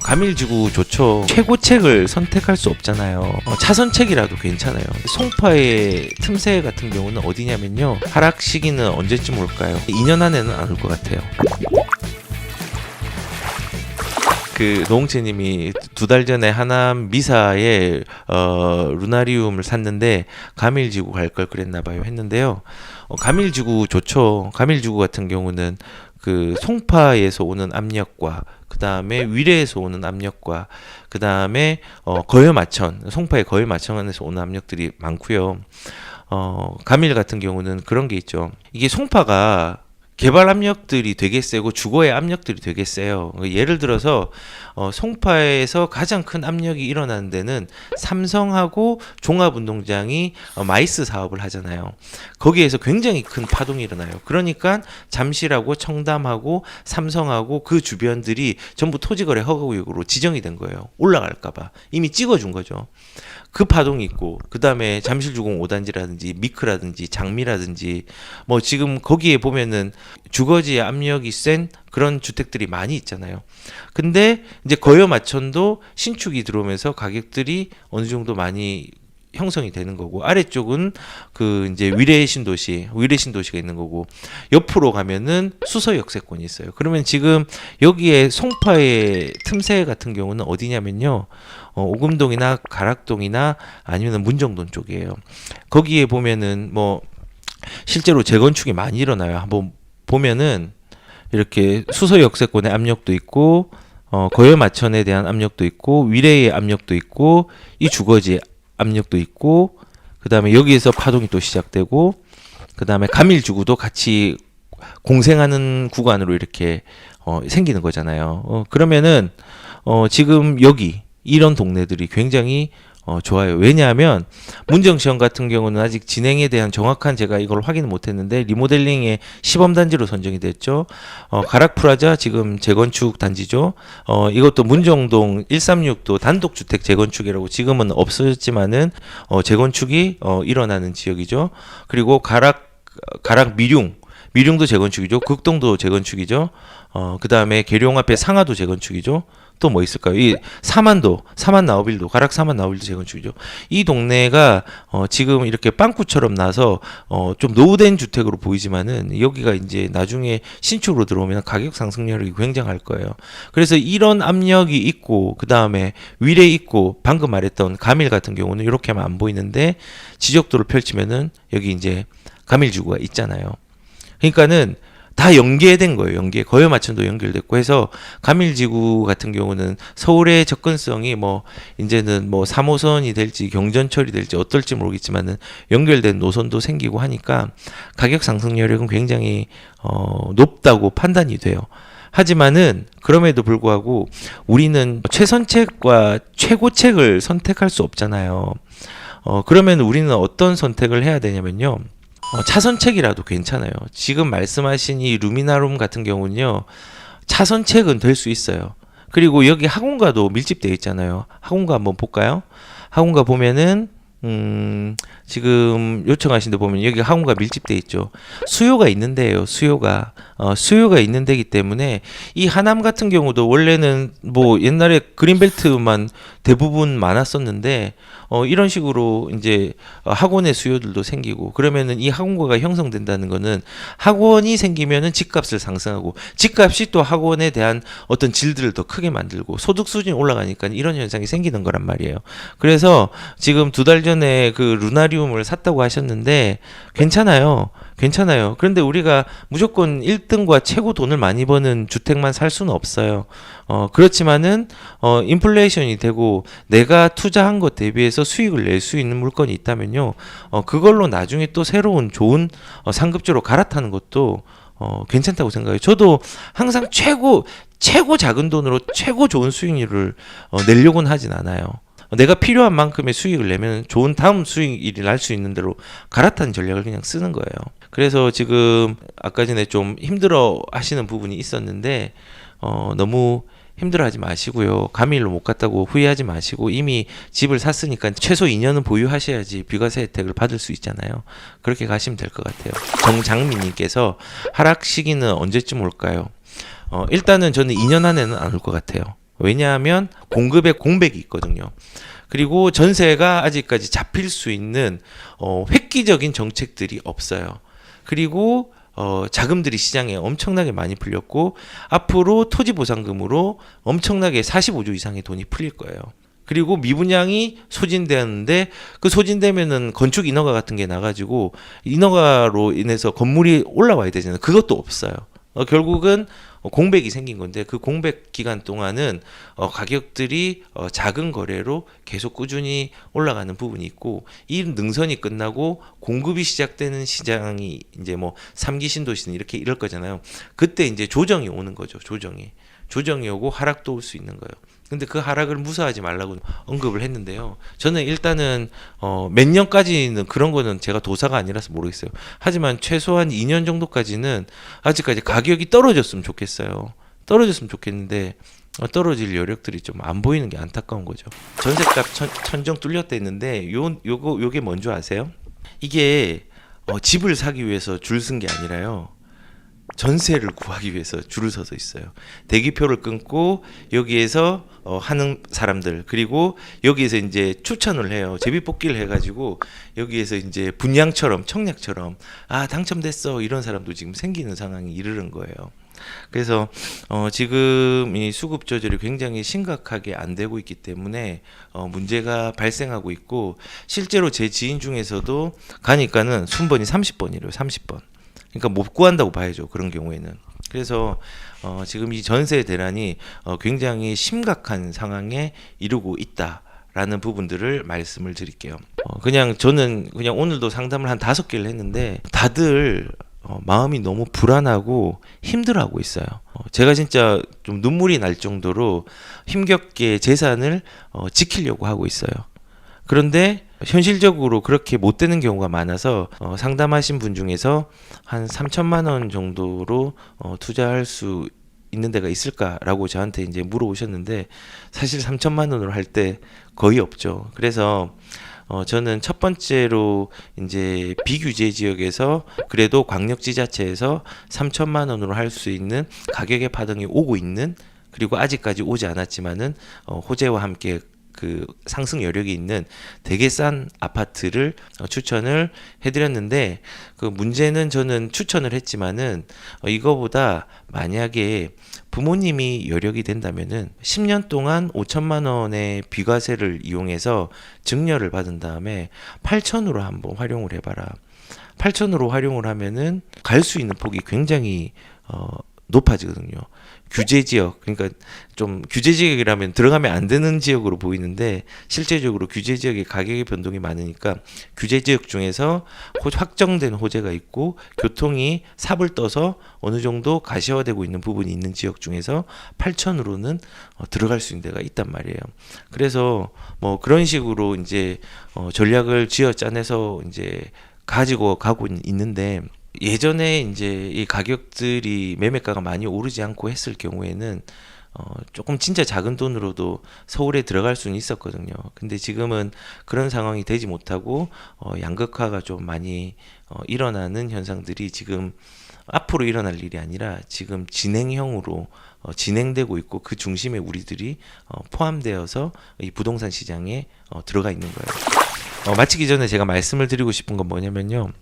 가밀지구 좋죠. 최고책을 선택할 수 없잖아요. 차선책이라도 괜찮아요. 송파의 틈새 같은 경우는 어디냐면요, 하락 시기는 언제쯤 올까요? 2년 안에는 안 올 것 같아요. 노홍채님이 2달 전에 하남 미사에 루나리움을 샀는데 가밀지구 갈 걸 그랬나봐요 했는데요. 가밀지구 좋죠. 가밀지구 같은 경우는 송파에서 오는 압력과 그 다음에 위례에서 오는 압력과 그 다음에 거여마천, 송파의 거여마천에서 오는 압력들이 많고요. 가밀 같은 경우는 그런 게 있죠. 이게 송파가 개발 압력들이 되게 세고 주거의 압력들이 되게 세요. 예를 들어서 송파에서 가장 큰 압력이 일어나는 데는 삼성하고 종합운동장이 마이스 사업을 하잖아요. 거기에서 굉장히 큰 파동이 일어나요. 그러니까 잠실하고 청담하고 삼성하고 그 주변들이 전부 토지거래 허가구역으로 지정이 된 거예요. 올라갈까봐 이미 찍어준 거죠. 그 파동이 있고, 그 다음에 잠실주공 5단지라든지 미크라든지 장미라든지 뭐 지금 거기에 보면은 주거지의 압력이 센 그런 주택들이 많이 있잖아요. 근데 이제 거여마천도 신축이 들어오면서 가격들이 어느 정도 많이 형성이 되는 거고, 아래쪽은 이제 위례 신도시가 있는 거고, 옆으로 가면은 수서 역세권이 있어요. 그러면 지금 여기에 송파의 틈새 같은 경우는 어디냐면요, 오금동이나 가락동이나 아니면 문정동 쪽이에요. 거기에 보면은 뭐 실제로 재건축이 많이 일어나요. 한번 보면은 이렇게 수서 역세권의 압력도 있고, 거여마천에 대한 압력도 있고, 위례의 압력도 있고, 이 주거지의 압력도 있고, 그 다음에 여기에서 파동이 또 시작되고, 그 다음에 가밀지구도 같이 공생하는 구간으로 이렇게 생기는 거잖아요. 그러면은 지금 여기 이런 동네들이 굉장히 좋아요. 왜냐하면 문정시형 같은 경우는 아직 진행에 대한 정확한 제가 이걸 확인을 못했는데 리모델링의 시범단지로 선정이 됐죠. 가락프라자 지금 재건축 단지죠. 이것도 문정동 136도 단독주택 재건축이라고 지금은 없어졌지만은 재건축이 일어나는 지역이죠. 그리고 가락 미룡도 재건축이죠. 극동도 재건축이죠. 그 다음에 계룡 앞에 상하도 재건축이죠. 또 뭐 있을까요? 이 사만나오빌도, 가락 사만나오빌도 재건축이죠. 이 동네가 지금 이렇게 빵꾸처럼 나서 좀 노후된 주택으로 보이지만은 여기가 이제 나중에 신축으로 들어오면 가격 상승률이 굉장할 거예요. 그래서 이런 압력이 있고, 그 다음에 위례 있고, 방금 말했던 가밀 같은 경우는 이렇게 하면 안 보이는데 지적도를 펼치면은 여기 이제 가밀지구가 있잖아요. 그러니까는 다 연계된 거예요. 거여마천도 연결됐고 해서 가밀지구 같은 경우는 서울의 접근성이 뭐 이제는 뭐 3호선이 될지 경전철이 될지 어떨지 모르겠지만은 연결된 노선도 생기고 하니까 가격 상승 여력은 굉장히 높다고 판단이 돼요. 하지만은 그럼에도 불구하고 우리는 최선책과 최고책을 선택할 수 없잖아요. 그러면 우리는 어떤 선택을 해야 되냐면요, 차선책이라도 괜찮아요. 지금 말씀하신 이 루미나룸 같은 경우는요, 차선책은 될 수 있어요. 그리고 여기 학원가도 밀집되어 있잖아요. 학원가 한번 볼까요? 학원가 보면은 지금 요청하신 데 보면 여기 학원가 밀집되어 있죠. 수요가 있는 데예요. 수요가 있는 데이기 때문에 이 하남 같은 경우도 원래는 뭐 옛날에 그린벨트만 대부분 많았었는데 이런 식으로 이제 학원의 수요들도 생기고, 그러면은 이 학원가가 형성된다는 거는 학원이 생기면은 집값을 상승하고, 집값이 또 학원에 대한 어떤 질들을 더 크게 만들고 소득 수준이 올라가니까 이런 현상이 생기는 거란 말이에요. 그래서 지금 2달 전에 루나리움을 샀다고 하셨는데 괜찮아요. 그런데 우리가 무조건 1등과 최고 돈을 많이 버는 주택만 살 수는 없어요. 그렇지만은 인플레이션이 되고 내가 투자한 것 대비해서 수익을 낼 수 있는 물건이 있다면요, 그걸로 나중에 또 새로운 좋은 상급지로 갈아타는 것도 괜찮다고 생각해요. 저도 항상 최고 작은 돈으로 최고 좋은 수익률을 내려고는 하진 않아요. 내가 필요한 만큼의 수익을 내면 좋은 다음 수익이 날 수 있는 대로 갈아타는 전략을 그냥 쓰는 거예요. 그래서 지금 아까 전에 좀 힘들어 하시는 부분이 있었는데 너무 힘들어하지 마시고요. 가밀로 못 갔다고 후회하지 마시고, 이미 집을 샀으니까 최소 2년은 보유하셔야지 비과세 혜택을 받을 수 있잖아요. 그렇게 가시면 될 것 같아요. 정장민님께서 하락 시기는 언제쯤 올까요? 일단은 저는 2년 안에는 안 올 것 같아요. 왜냐하면 공급에 공백이 있거든요. 그리고 전세가 아직까지 잡힐 수 있는 획기적인 정책들이 없어요. 그리고 자금들이 시장에 엄청나게 많이 풀렸고 앞으로 토지보상금으로 엄청나게 45조 이상의 돈이 풀릴 거예요. 그리고 미분양이 소진되었는데 그 소진되면은 건축 인허가 같은 게 나가지고 인허가로 인해서 건물이 올라와야 되잖아요. 그것도 없어요. 결국은 공백이 생긴 건데 그 공백 기간 동안은 가격들이 작은 거래로 계속 꾸준히 올라가는 부분이 있고 이 능선이 끝나고 공급이 시작되는 시장이 이제 뭐 3기 신도시는 이렇게 이럴 거잖아요. 그때 이제 조정이 오는 거죠. 조정이 오고 하락도 올 수 있는 거예요. 근데 그 하락을 무사하지 말라고 언급을 했는데요. 저는 일단은 몇 년까지는 그런 거는 제가 도사가 아니라서 모르겠어요. 하지만 최소한 2년 정도까지는 아직까지 가격이 떨어졌으면 좋겠어요. 떨어졌으면 좋겠는데 떨어질 여력들이 좀 안 보이는 게 안타까운 거죠. 전셋값 천정 뚫렸다 했는데 요게 뭔지 아세요? 이게 집을 사기 위해서 줄 쓴 게 아니라요. 전세를 구하기 위해서 줄을 서서 있어요. 대기표를 끊고 여기에서 하는 사람들 그리고 여기에서 이제 추천을 해요. 제비뽑기를 해가지고 여기에서 이제 분양처럼 청약처럼 당첨됐어 이런 사람도 지금 생기는 상황이 이르는 거예요. 그래서 지금 이 수급 조절이 굉장히 심각하게 안 되고 있기 때문에 문제가 발생하고 있고 실제로 제 지인 중에서도 가니까는 순번이 30번이래요. 30번. 그러니까 못 구한다고 봐야죠. 그런 경우에는. 그래서 지금 이 전세 대란이 굉장히 심각한 상황에 이르고 있다라는 부분들을 말씀을 드릴게요. 그냥 저는 그냥 오늘도 상담을 한 5개를 했는데 다들 마음이 너무 불안하고 힘들어하고 있어요. 제가 진짜 좀 눈물이 날 정도로 힘겹게 재산을 지키려고 하고 있어요. 그런데 현실적으로 그렇게 못 되는 경우가 많아서 상담하신 분 중에서 한 3천만 원 정도로 투자할 수 있는 데가 있을까라고 저한테 이제 물어오셨는데 사실 3천만 원으로 할 때 거의 없죠. 그래서 저는 첫 번째로 이제 비규제 지역에서 그래도 광역지자체에서 3천만 원으로 할 수 있는 가격의 파동이 오고 있는 그리고 아직까지 오지 않았지만은 호재와 함께 그 상승 여력이 있는 되게 싼 아파트를 추천을 해드렸는데 그 문제는 저는 추천을 했지만은 이거보다 만약에 부모님이 여력이 된다면은 10년 동안 5천만 원의 비과세를 이용해서 증여를 받은 다음에 8천으로 한번 활용을 해봐라. 8천으로 활용을 하면은 갈 수 있는 폭이 굉장히 높아지거든요. 규제 지역, 그러니까 좀 규제 지역이라면 들어가면 안 되는 지역으로 보이는데 실제적으로 규제 지역의 가격의 변동이 많으니까 규제 지역 중에서 확정된 호재가 있고 교통이 삽을 떠서 어느 정도 가시화되고 있는 부분이 있는 지역 중에서 8천으로는 들어갈 수 있는 데가 있단 말이에요. 그래서 뭐 그런 식으로 이제 전략을 쥐어 짜내서 이제 가지고 가고 있는데 예전에 이제 이 가격들이 매매가가 많이 오르지 않고 했을 경우에는 조금 진짜 작은 돈으로도 서울에 들어갈 수는 있었거든요. 근데 지금은 그런 상황이 되지 못하고 양극화가 좀 많이 일어나는 현상들이 지금 앞으로 일어날 일이 아니라 지금 진행형으로 진행되고 있고 그 중심에 우리들이 포함되어서 이 부동산 시장에 들어가 있는 거예요. 마치기 전에 제가 말씀을 드리고 싶은 건 뭐냐면요.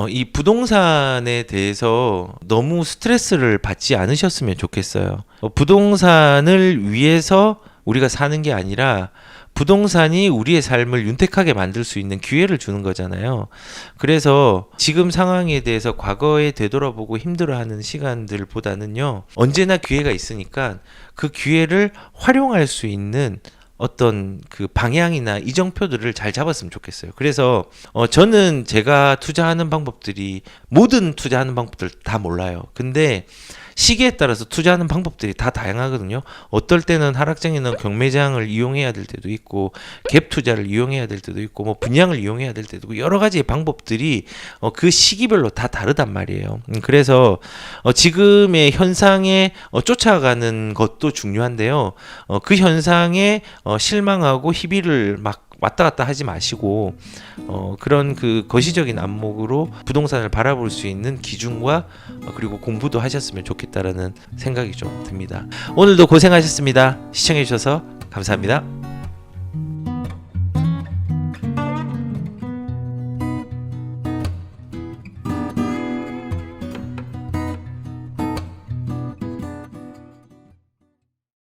이 부동산에 대해서 너무 스트레스를 받지 않으셨으면 좋겠어요. 부동산을 위해서 우리가 사는 게 아니라 부동산이 우리의 삶을 윤택하게 만들 수 있는 기회를 주는 거잖아요. 그래서 지금 상황에 대해서 과거에 되돌아보고 힘들어하는 시간들보다는요, 언제나 기회가 있으니까 그 기회를 활용할 수 있는 어떤 그 방향이나 이정표들을 잘 잡았으면 좋겠어요. 그래서 저는 제가 투자하는 방법들이 모든 투자하는 방법들 다 몰라요. 근데 시기에 따라서 투자하는 방법들이 다 다양하거든요. 어떨 때는 하락장에는 경매장을 이용해야 될 때도 있고 갭 투자를 이용해야 될 때도 있고 뭐 분양을 이용해야 될 때도 있고 여러 가지의 방법들이 그 시기별로 다 다르단 말이에요. 그래서 지금의 현상에 쫓아가는 것도 중요한데요. 그 현상에 실망하고 희비를 막 왔다 갔다 하지 마시고 그런 그 거시적인 안목으로 부동산을 바라볼 수 있는 기준과 그리고 공부도 하셨으면 좋겠다라는 생각이 좀 듭니다. 오늘도 고생하셨습니다. 시청해 주셔서 감사합니다.